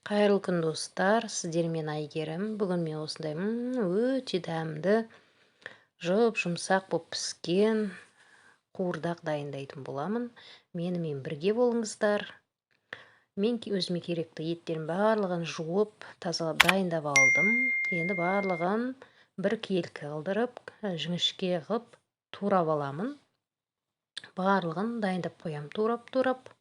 Қайырлы күн достар, сіздермен Айгерім. Бүгін мен осындай өте дәмді, жұмсақ боп піскен қуырдақ дайындайтын боламын. Менімен бірге болыңыздар. Мен өзіме керекті еттерін барлығын жуып, тазалап дайындап алдым. Енді барлығын бір келкі қылдырып, жіңішке қылып турап аламын. Барлығын дайындап қоям турап.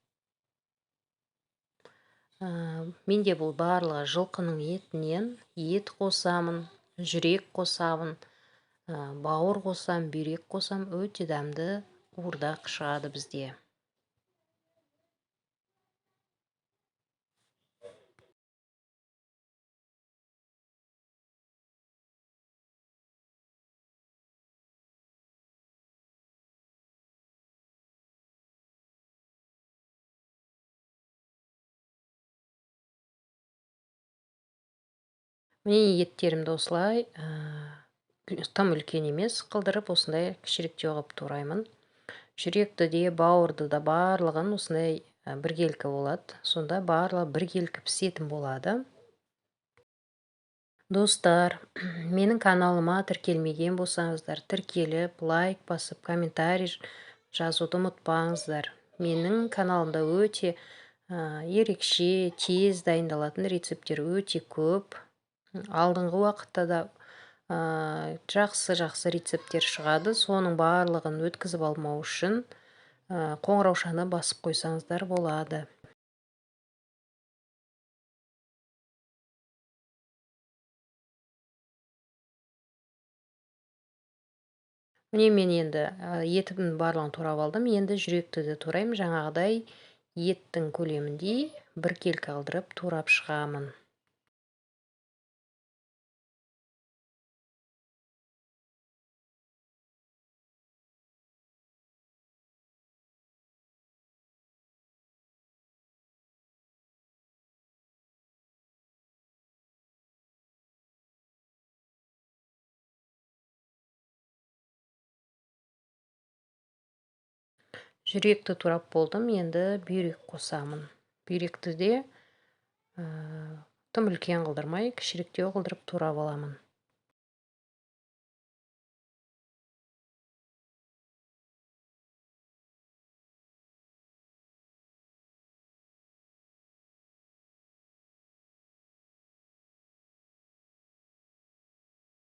Менде бұл барлығы жылқының етінен ет қосамын, жүрек қосамын, бауыр қосам, бүйрек қосам, өте дәмді қуырдақ шығады бізде. Міне еттерімді осылай тым үлкен емес қылдырып, осындай кішіректеу қылып тураймын. Жүректі де, бауырды да барлығын осындай біркелкі болады. Сонда барлығы біркелкі пісетін болады. Достар, менің каналыма тіркелмеген болсаңыздар, тіркеліп, лайк басып, комментарий жазуды ұмытпаңыздар. Менің каналымда өте ерекше, тез дайындалатын рецепттер өте көп. Алдыңғы уақытта да жақсы рецепттер шығады. Соның барлығын өткізіп алмау үшін қоңыраушаны басып қойсаңыздар болады. Міне мен енді етімнің барлығын турап алдым. Енді жүректі де тураймын. Жаңағыдай еттің көлеміндей бір келкі қылдырып турап шығамын. Жүректі турап болдым, енді бүйрек қосамын. Бүйректі де тым үлкен қылдырмай, кішіректеу қылдырып турап аламын.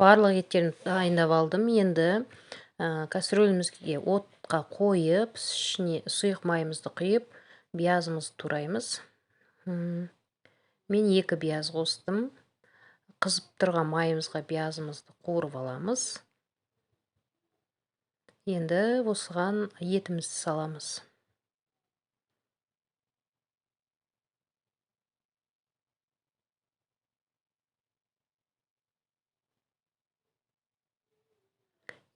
Барлық еттерін дайындап алдым. Енді кастрөлімізге отқа қойып, ішіне сұйық майымызды құйып, биязымызды тураймыз. Мен 2 бияз қостым. Қызып тұрған майымызға биязымызды қуырып аламыз. Енді осыған етімізді саламыз.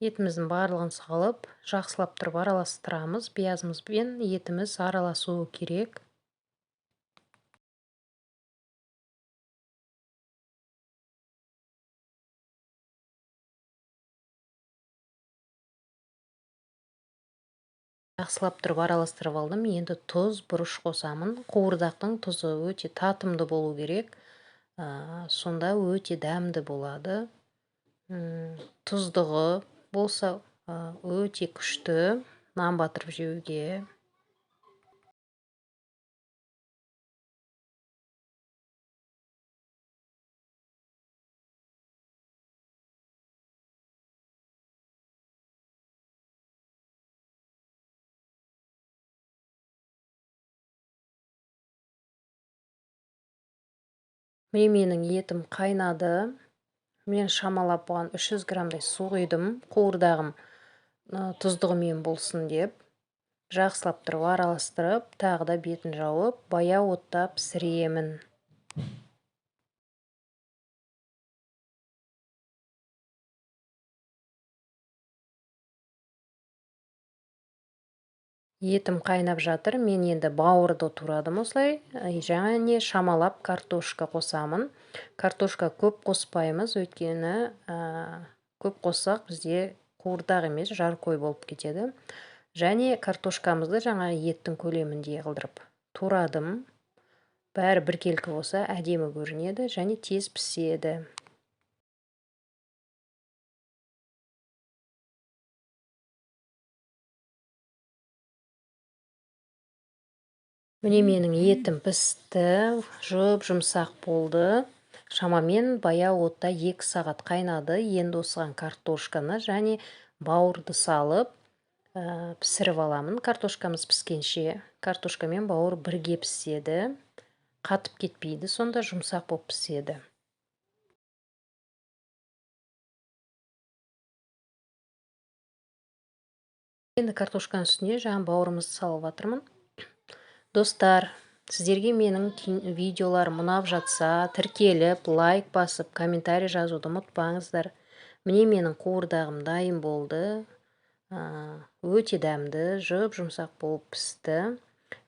Етіміздің барлығын салып, жақсылап тұрып араластырамыз. Биязымызбен етіміз араласуы керек. Жақсылап тұрып араластырып алдым. Енді тұз, бұрыш қосамын. Қуырдақтың тұзы өте татымды болу керек. Сонда өте дәмді болады. Тұздығы болса өте күшті, нан батырып жеуге. Менің етім қайнады. Мен шамалап бұған 300 грамдай су құйдым. Қуырдағым тұздығымен болсын деп. Жақсылап тұрып араластырып, тағы да бетін жауып, баяу отта пісіремін. Етім қайнап жатыр. Мен енді бауырды турадым осылай. Және шамалап картошка қосамын. Картошка көп қоспаймыз, өйткені көп қоссақ бізде қуырдақ емес, жаркой болып кетеді. Және картошкамызды жаңа еттің көлемінде қылдырып турадым. бәрі біркелкі болса әдемі көрінеді және тез піседі. Міне менің етім пісті, жұмсақ болды. Шамамен баяу отта 2 сағат қайнады. Енді осыған картошканы және бауырды салып пісіріп аламын. Картошкамыз піскенше картошка мен бауыр бірге піседі. Қатып кетпейді, сонда жұмсақ болып піседі. Енді картошканың үстіне жаңа бауырымызды салып жатырмын. Достар, сіздерге менің видеоларым ұнап жатса, тіркеліп, лайк басып, комментарий жазуды ұмытпаңыздар. Міне менің қуырдағым дайын болды. Өте дәмді, жұмсақ болып пісті.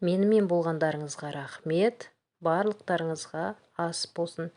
Менімен болғандарыңызға рахмет. Барлықтарыңызға ас болсын.